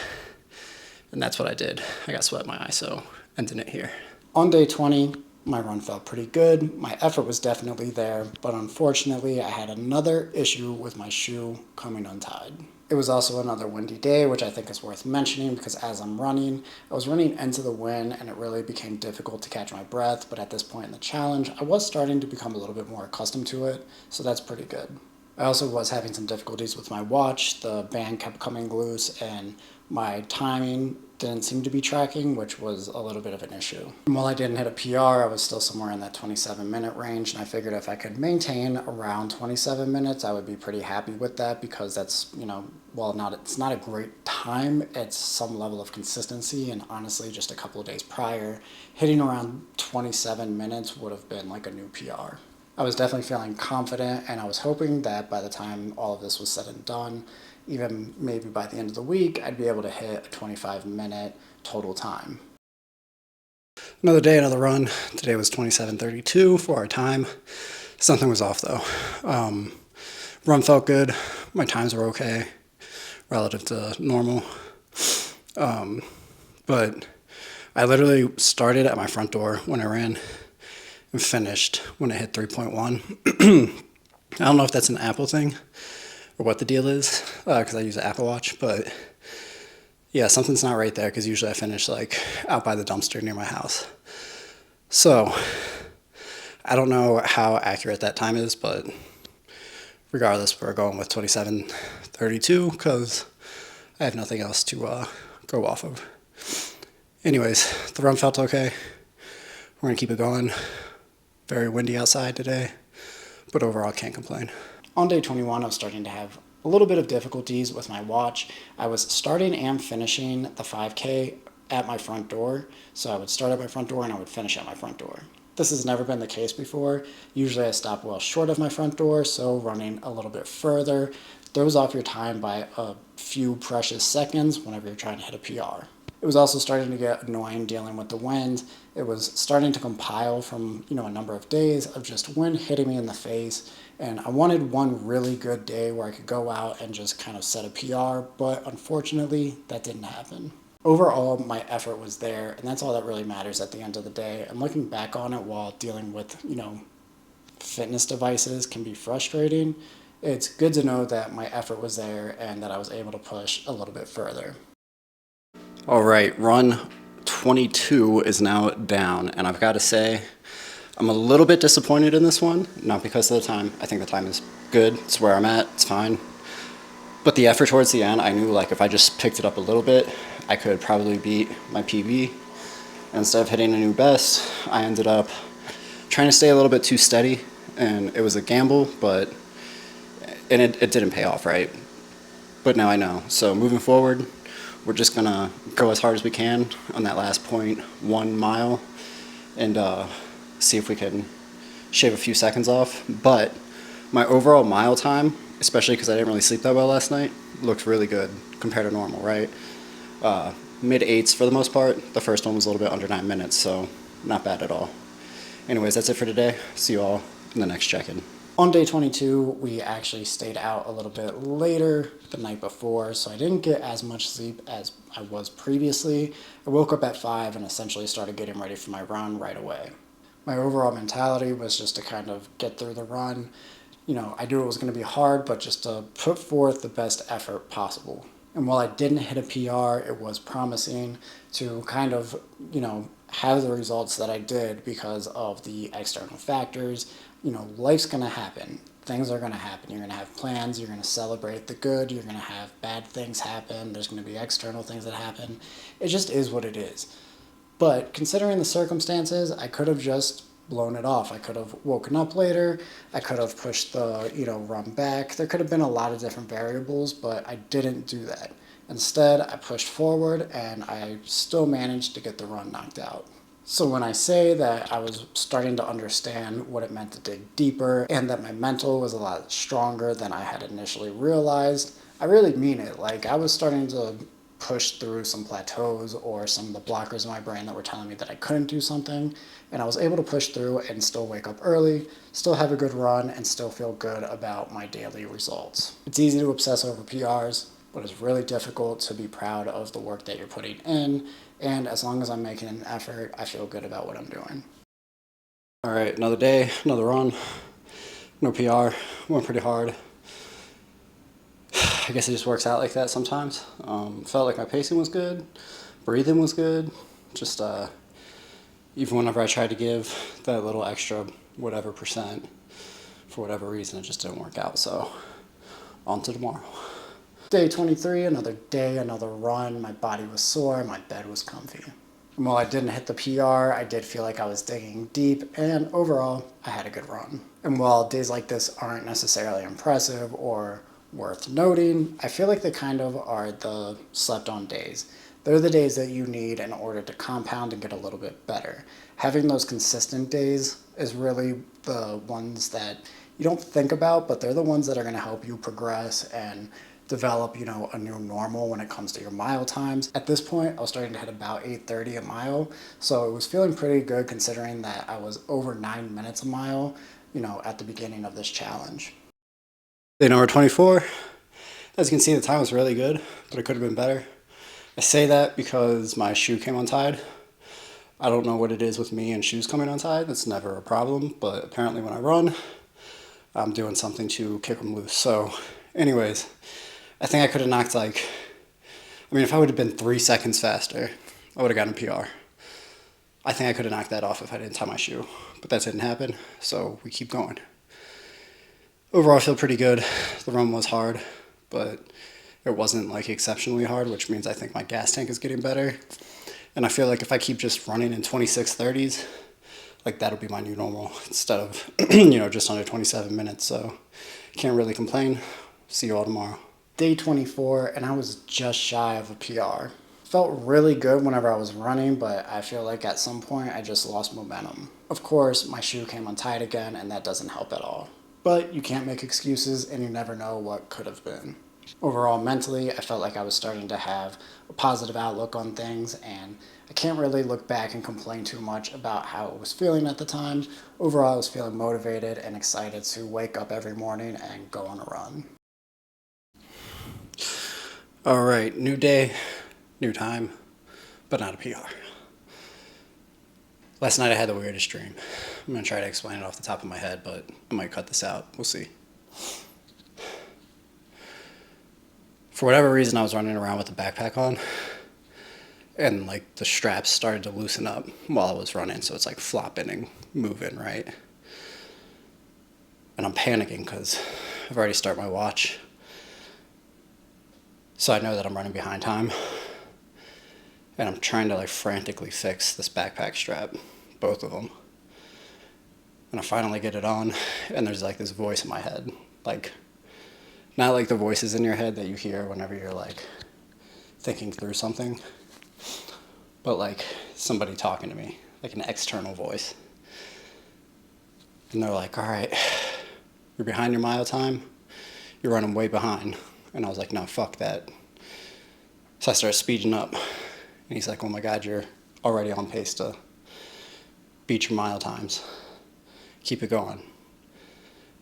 and that's what I did. I got sweat in my eye, so ending it here. On day 20, my run felt pretty good. My effort was definitely there, but unfortunately, I had another issue with my shoe coming untied. It was also another windy day, which I think is worth mentioning because as I'm running, I was running into the wind and it really became difficult to catch my breath. But at this point in the challenge, I was starting to become a little bit more accustomed to it, so that's pretty good. I also was having some difficulties with my watch. The band kept coming loose and my timing didn't seem to be tracking, which was a little bit of an issue. And while I didn't hit a PR, I was still somewhere in that 27-minute range, and I figured if I could maintain around 27 minutes, I would be pretty happy with that because that's, it's not a great time, it's some level of consistency, and honestly, just a couple of days prior, hitting around 27 minutes would have been like a new PR. I was definitely feeling confident, and I was hoping that by the time all of this was said and done, even maybe by the end of the week, I'd be able to hit a 25-minute total time. Another day, another run. Today was 27:32 for our time. Something was off though. Run felt good. My times were okay relative to normal. But I literally started at my front door when I ran and finished when I hit 3.1. I don't know if that's an Apple thing or what the deal is, because I use an Apple Watch, but yeah, something's not right there because usually I finish like out by the dumpster near my house. So I don't know how accurate that time is, but regardless, we're going with 27:32 because I have nothing else to go off of. Anyways, the run felt okay. We're gonna keep it going. Very windy outside today, but overall can't complain. On day 21, I was starting to have a little bit of difficulties with my watch. I was starting and finishing the 5K at my front door. So I would start at my front door and I would finish at my front door. This has never been the case before. Usually I stop well short of my front door, so running a little bit further throws off your time by a few precious seconds whenever you're trying to hit a PR. It was also starting to get annoying dealing with the wind. It was starting to compile from, a number of days of just wind hitting me in the face. And I wanted one really good day where I could go out and just kind of set a PR, but unfortunately that didn't happen. Overall, my effort was there, and that's all that really matters at the end of the day. And looking back on it while dealing with, fitness devices can be frustrating. It's good to know that my effort was there and that I was able to push a little bit further. All right, run 22 is now down, and I've got to say, I'm a little bit disappointed in this one, not because of the time. I think the time is good. It's where I'm at. It's fine. But the effort towards the end, I knew if I just picked it up a little bit, I could probably beat my PB. Instead of hitting a new best, I ended up trying to stay a little bit too steady, and it was a gamble, but it didn't pay off, right? But now I know. So moving forward, we're just gonna go as hard as we can on that last 0.1 mile, and see if we can shave a few seconds off. But my overall mile time, especially because I didn't really sleep that well last night, looked really good compared to normal, right? Mid eights for the most part. The first one was a little bit under 9 minutes, so not bad at all. Anyways, that's it for today. See you all in the next check-in. On day 22, we actually stayed out a little bit later the night before, so I didn't get as much sleep as I was previously. I woke up at 5 and essentially started getting ready for my run right away. My overall mentality was just to kind of get through the run. I knew it was going to be hard, but just to put forth the best effort possible. And while I didn't hit a PR, it was promising to kind of, have the results that I did because of the external factors. Life's going to happen. Things are going to happen. You're going to have plans. You're going to celebrate the good. You're going to have bad things happen. There's going to be external things that happen. It just is what it is. But considering the circumstances, I could have just blown it off. I could have woken up later. I could have pushed the, run back. There could have been a lot of different variables, but I didn't do that. Instead, I pushed forward and I still managed to get the run knocked out. So when I say that I was starting to understand what it meant to dig deeper and that my mental was a lot stronger than I had initially realized, I really mean it. Like, I was starting to push through some plateaus or some of the blockers in my brain that were telling me that I couldn't do something, and I was able to push through and still wake up early, still have a good run, and still feel good about my daily results. It's easy to obsess over PRs, but it's really difficult to be proud of the work that you're putting in, and as long as I'm making an effort, I feel good about what I'm doing. All right, another day, another run. No PR, went pretty hard. I guess it just works out like that sometimes. Felt like my pacing was good, breathing was good. Just even whenever I tried to give that little extra whatever percent, for whatever reason, it just didn't work out. So on to tomorrow. Day 23, another day, another run. My body was sore, my bed was comfy. And while I didn't hit the PR, I did feel like I was digging deep, and overall, I had a good run. And while days like this aren't necessarily impressive or worth noting, I feel like they kind of are the slept-on days. They're the days that you need in order to compound and get a little bit better. Having those consistent days is really the ones that you don't think about, but they're the ones that are going to help you progress and develop, a new normal when it comes to your mile times. At this point, I was starting to hit about 8:30 a mile, so it was feeling pretty good considering that I was over 9 minutes a mile, at the beginning of this challenge. Day number 24. As you can see, the time was really good, but it could have been better. I say that because my shoe came untied. I don't know what it is with me and shoes coming untied. That's never a problem, but apparently when I run, I'm doing something to kick them loose. So anyways, I think I could have knocked if I would have been 3 seconds faster, I would have gotten a PR. I think I could have knocked that off if I didn't tie my shoe, but that didn't happen, so we keep going. Overall, I feel pretty good. The run was hard, but it wasn't exceptionally hard, which means I think my gas tank is getting better. And I feel like if I keep just running in 26:30s, that'll be my new normal instead of, just under 27 minutes. So can't really complain. See you all tomorrow. Day 24, and I was just shy of a PR. Felt really good whenever I was running, but I feel like at some point I just lost momentum. Of course, my shoe came untied again, and that doesn't help at all. But you can't make excuses, and you never know what could have been. Overall, mentally, I felt like I was starting to have a positive outlook on things, and I can't really look back and complain too much about how I was feeling at the time. Overall, I was feeling motivated and excited to wake up every morning and go on a run. All right, new day, new time, but not a PR. Last night I had the weirdest dream. I'm going to try to explain it off the top of my head, but I might cut this out. We'll see. For whatever reason, I was running around with the backpack on, and the straps started to loosen up while I was running, so it's flopping and moving, right? And I'm panicking because I've already started my watch, so I know that I'm running behind time, and I'm trying to frantically fix this backpack strap, both of them. And I finally get it on, and there's this voice in my head, not the voices in your head that you hear whenever you're thinking through something, but somebody talking to me, an external voice. And they're like, all right, you're behind your mile time. You're running way behind. And I was like, no, fuck that. So I started speeding up. And he's like, oh my God, you're already on pace to beat your mile times. Keep it going.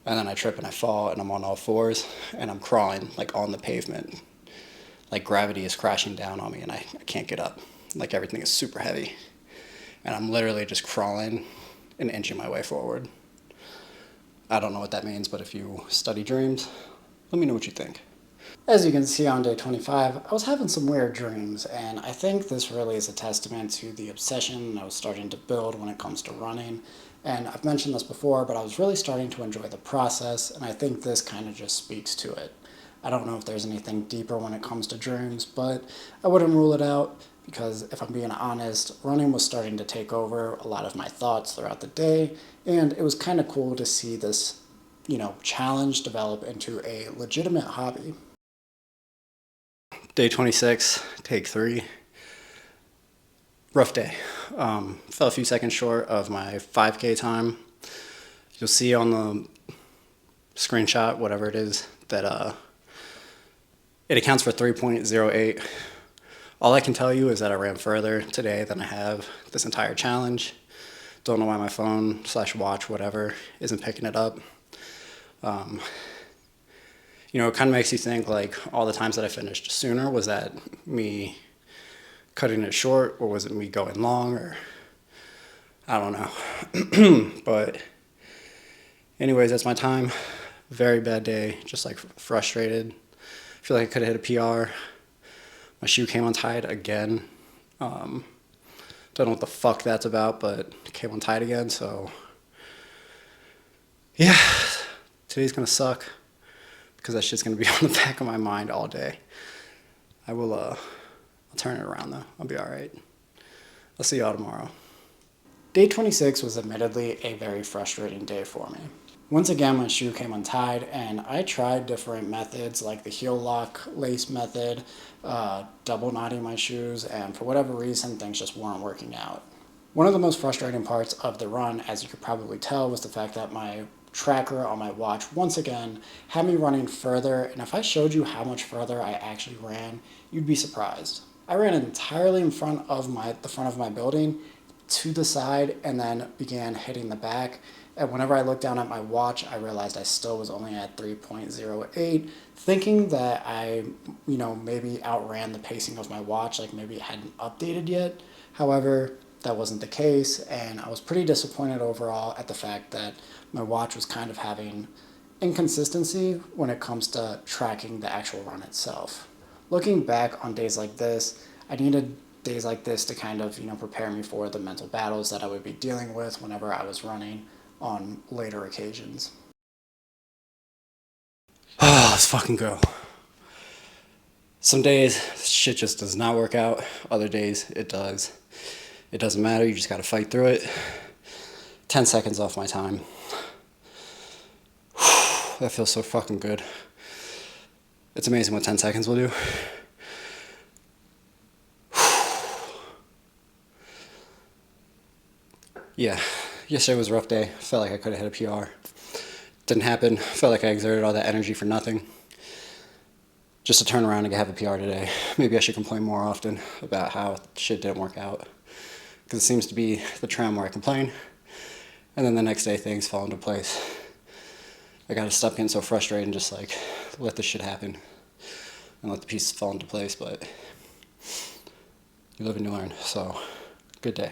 And then I trip and I fall and I'm on all fours and I'm crawling like on the pavement. Like gravity is crashing down on me and I can't get up. Like everything is super heavy. And I'm literally just crawling and inching my way forward. I don't know what that means, but if you study dreams, let me know what you think. As you can see on day 25, I was having some weird dreams, and I think this really is a testament to the obsession I was starting to build when it comes to running. And I've mentioned this before, but I was really starting to enjoy the process, and I think this kind of just speaks to it. I don't know if there's anything deeper when it comes to dreams, but I wouldn't rule it out because if I'm being honest, running was starting to take over a lot of my thoughts throughout the day, and it was kind of cool to see this, challenge develop into a legitimate hobby. Day 26, take 3. Rough day. Fell a few seconds short of my 5K time. You'll see on the screenshot, whatever it is, that it accounts for 3.08. All I can tell you is that I ran further today than I have this entire challenge. Don't know why my phone / watch, whatever, isn't picking it up. It kind of makes you think like all the times that I finished sooner, was that me cutting it short or was it me going long, or I don't know. But anyways, that's my time. Very bad day, just like frustrated. Feel like I could have hit a PR. My shoe came untied again. Don't know what the fuck that's about, but it came untied again, so yeah, today's gonna suck because that shit's gonna be on the back of my mind all day. I'll turn it around though. I'll be all right. I'll see y'all tomorrow. Day 26 was admittedly a very frustrating day for me. Once again, my shoe came untied, and I tried different methods like the heel lock lace method, double knotting my shoes, and for whatever reason, things just weren't working out. One of the most frustrating parts of the run, as you could probably tell, was the fact that my tracker on my watch once again had me running further, and if I showed you how much further I actually ran, you'd be surprised. I ran entirely in front of the front of my building to the side and then began hitting the back. And whenever I looked down at my watch, I realized I still was only at 3.08, thinking that I, maybe outran the pacing of my watch, like maybe it hadn't updated yet. However, that wasn't the case, and I was pretty disappointed overall at the fact that my watch was kind of having inconsistency when it comes to tracking the actual run itself. Looking back on days like this, I needed days like this to kind of, prepare me for the mental battles that I would be dealing with whenever I was running on later occasions. Oh, let's fucking go. Some days shit just does not work out. Other days it does. It doesn't matter. You just got to fight through it. 10 seconds off my time. That feels so fucking good. It's amazing what 10 seconds will do. Yeah, yesterday was a rough day. Felt like I could have hit a PR. Didn't happen. Felt like I exerted all that energy for nothing. Just to turn around and have a PR today. Maybe I should complain more often about how shit didn't work out. Because it seems to be the trend where I complain, and then the next day things fall into place. I gotta stop getting so frustrated and just like let this shit happen and let the pieces fall into place, but you live and you learn, so good day.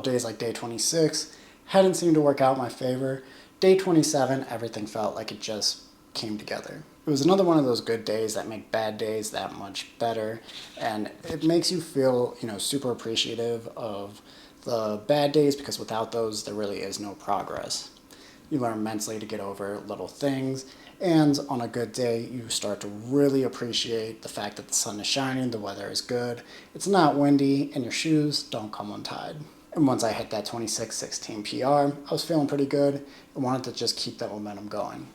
Days like day 26 hadn't seemed to work out in my favor. Day 27, everything felt like it just came together. It was another one of those good days that make bad days that much better, and it makes you feel, super appreciative of the bad days, because without those, there really is no progress. You learn mentally to get over little things, and on a good day, you start to really appreciate the fact that the sun is shining, the weather is good, it's not windy, and your shoes don't come untied. And once I hit that 26:16 PR, I was feeling pretty good and wanted to just keep that momentum going.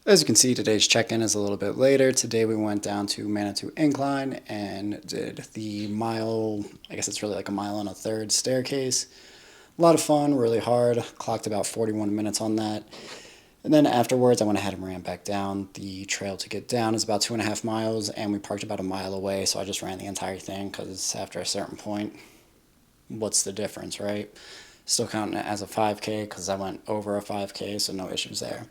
As you can see, today's check-in is a little bit later. Today we went down to Manitou Incline and did the mile, I guess it's really like a mile and a third staircase. A lot of fun, really hard, clocked about 41 minutes on that. And then afterwards, I went ahead and ran back down. The trail to get down is about 2.5 miles, and we parked about a mile away, so I just ran the entire thing because after a certain point, what's the difference, right? Still counting it as a 5K because I went over a 5K, so no issues there.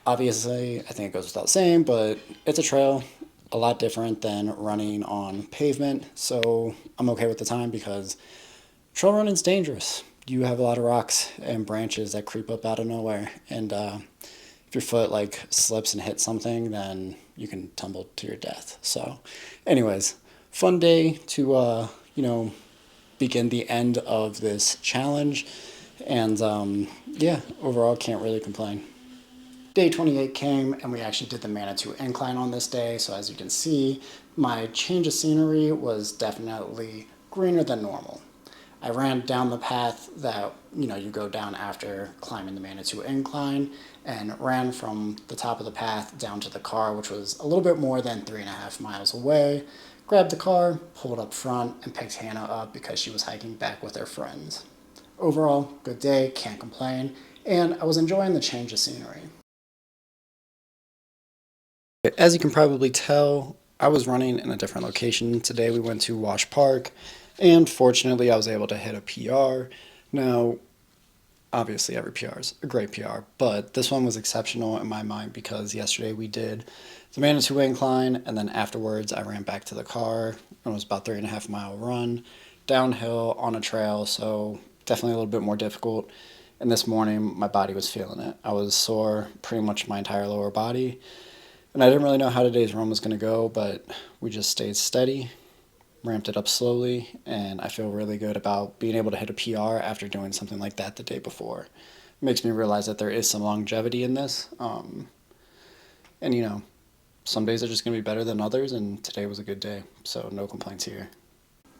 Obviously, I think it goes without saying, but it's a trail, a lot different than running on pavement, so I'm okay with the time because trail running's dangerous. You have a lot of rocks and branches that creep up out of nowhere, and if your foot like slips and hits something, then you can tumble to your death. So, anyways, fun day to begin the end of this challenge, and yeah, overall can't really complain. Day 28 came and we actually did the Manitou Incline on this day, so as you can see, my change of scenery was definitely greener than normal. I ran down the path that you go down after climbing the Manitou Incline, and ran from the top of the path down to the car, which was a little bit more than 3.5 miles away. Grabbed the car, pulled up front, and picked Hannah up because she was hiking back with her friends. Overall, good day, can't complain, and I was enjoying the change of scenery. As you can probably tell, I was running in a different location. Today we went to Wash Park, and fortunately I was able to hit a PR. Now, obviously every PR is a great PR, but this one was exceptional in my mind because yesterday we did the Manitou Incline, and then afterwards I ran back to the car. It was about 3.5 mile run, downhill on a trail, so definitely a little bit more difficult. And this morning my body was feeling it. I was sore pretty much my entire lower body. And I didn't really know how today's run was going to go, but we just stayed steady, ramped it up slowly, and I feel really good about being able to hit a PR after doing something like that the day before. It makes me realize that there is some longevity in this. And some days are just going to be better than others, and today was a good day, so no complaints here.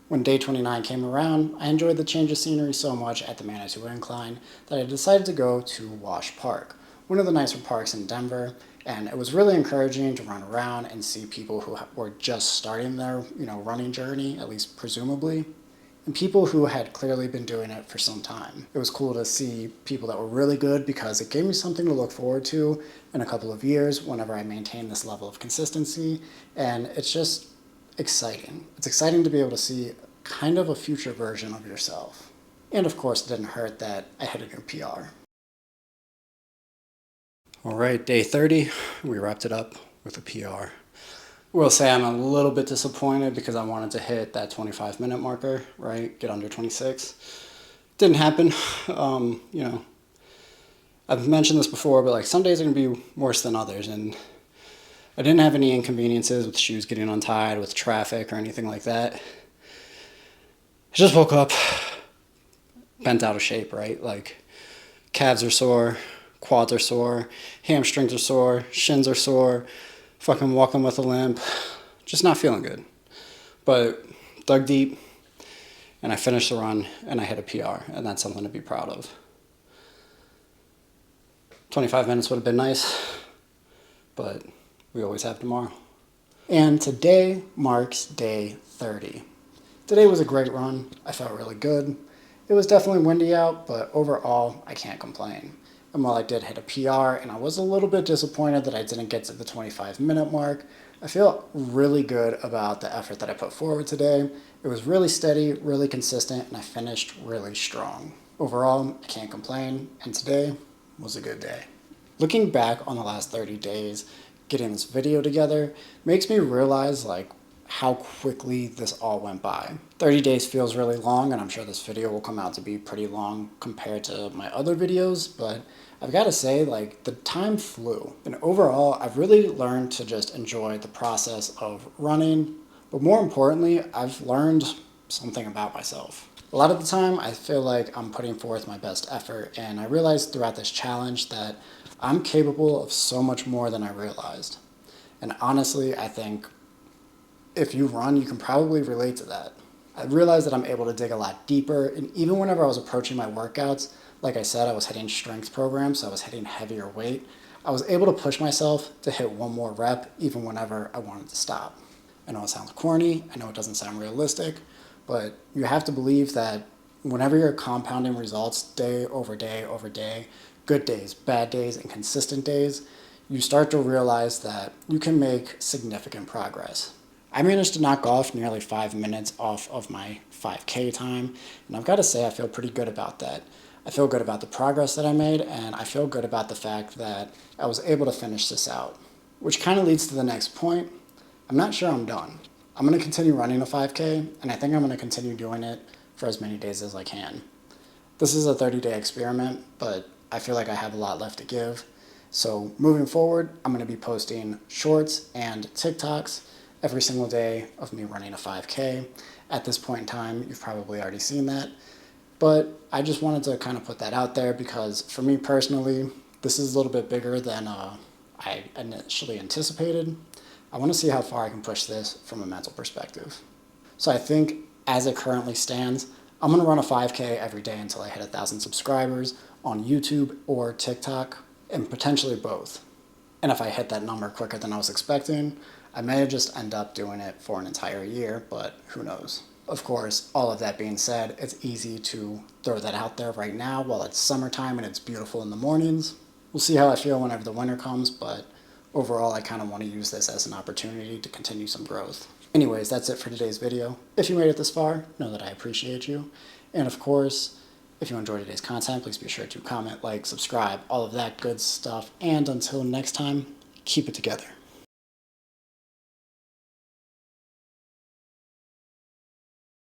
When day 29 came around, I enjoyed the change of scenery so much at the Manitou Incline that I decided to go to Wash Park, one of the nicer parks in Denver, and it was really encouraging to run around and see people who were just starting their running journey, at least presumably, and people who had clearly been doing it for some time. It was cool to see people that were really good because it gave me something to look forward to in a couple of years whenever I maintain this level of consistency, and it's just exciting. It's exciting to be able to see kind of a future version of yourself. And of course, it didn't hurt that I hit a new PR. All right, day 30, we wrapped it up with a PR. Will say I'm a little bit disappointed because I wanted to hit that 25-minute marker, right? Get under 26. Didn't happen. I've mentioned this before, but some days are going to be worse than others, and I didn't have any inconveniences with shoes getting untied, with traffic, or anything like that. I just woke up bent out of shape, right? Calves are sore, quads are sore, hamstrings are sore, shins are sore, fucking walking with a limp, just not feeling good. But dug deep, and I finished the run, and I hit a PR, and that's something to be proud of. 25 minutes would have been nice, but we always have tomorrow. And today marks day 30. Today was a great run. I felt really good. It was definitely windy out, but overall, I can't complain. And while I did hit a PR, and I was a little bit disappointed that I didn't get to the 25-minute mark, I feel really good about the effort that I put forward today. It was really steady, really consistent, and I finished really strong. Overall, I can't complain, and today was a good day. Looking back on the last 30 days, getting this video together makes me realize how quickly this all went by. 30 days feels really long, and I'm sure this video will come out to be pretty long compared to my other videos, but I've got to say, the time flew. And overall, I've really learned to just enjoy the process of running, but more importantly, I've learned something about myself. A lot of the time, I feel like I'm putting forth my best effort, and I realized throughout this challenge that I'm capable of so much more than I realized. And honestly, I think if you run, you can probably relate to that. I realized that I'm able to dig a lot deeper, and even whenever I was approaching my workouts, like I said, I was hitting strength programs, so I was hitting heavier weight. I was able to push myself to hit one more rep, even whenever I wanted to stop. I know it sounds corny, I know it doesn't sound realistic, but you have to believe that Whenever you're compounding results day over day over day, good days, bad days, and consistent days, you start to realize that you can make significant progress. I managed to knock off nearly 5 minutes off of my 5K time, and I've got to say I feel pretty good about that. I feel good about the progress that I made, and I feel good about the fact that I was able to finish this out. Which kind of leads to the next point. I'm not sure I'm done. I'm going to continue running a 5K, and I think I'm going to continue doing it for as many days as I can. This is a 30-day experiment, but I feel like I have a lot left to give. So moving forward, I'm going to be posting shorts and TikToks every single day of me running a 5K. At this point in time, you've probably already seen that. But I just wanted to kind of put that out there because for me personally, this is a little bit bigger than I initially anticipated. I want to see how far I can push this from a mental perspective. So I think as it currently stands, I'm going to run a 5K every day until I hit 1,000 subscribers on YouTube or TikTok, and potentially both. And if I hit that number quicker than I was expecting, I may just end up doing it for an entire year, but who knows. Of course, all of that being said, it's easy to throw that out there right now while it's summertime and it's beautiful in the mornings. We'll see how I feel whenever the winter comes, but overall I kind of want to use this as an opportunity to continue some growth. Anyways, that's it for today's video. If you made it this far, know that I appreciate you. And of course, if you enjoyed today's content, please be sure to comment, like, subscribe, all of that good stuff. And until next time, keep it together.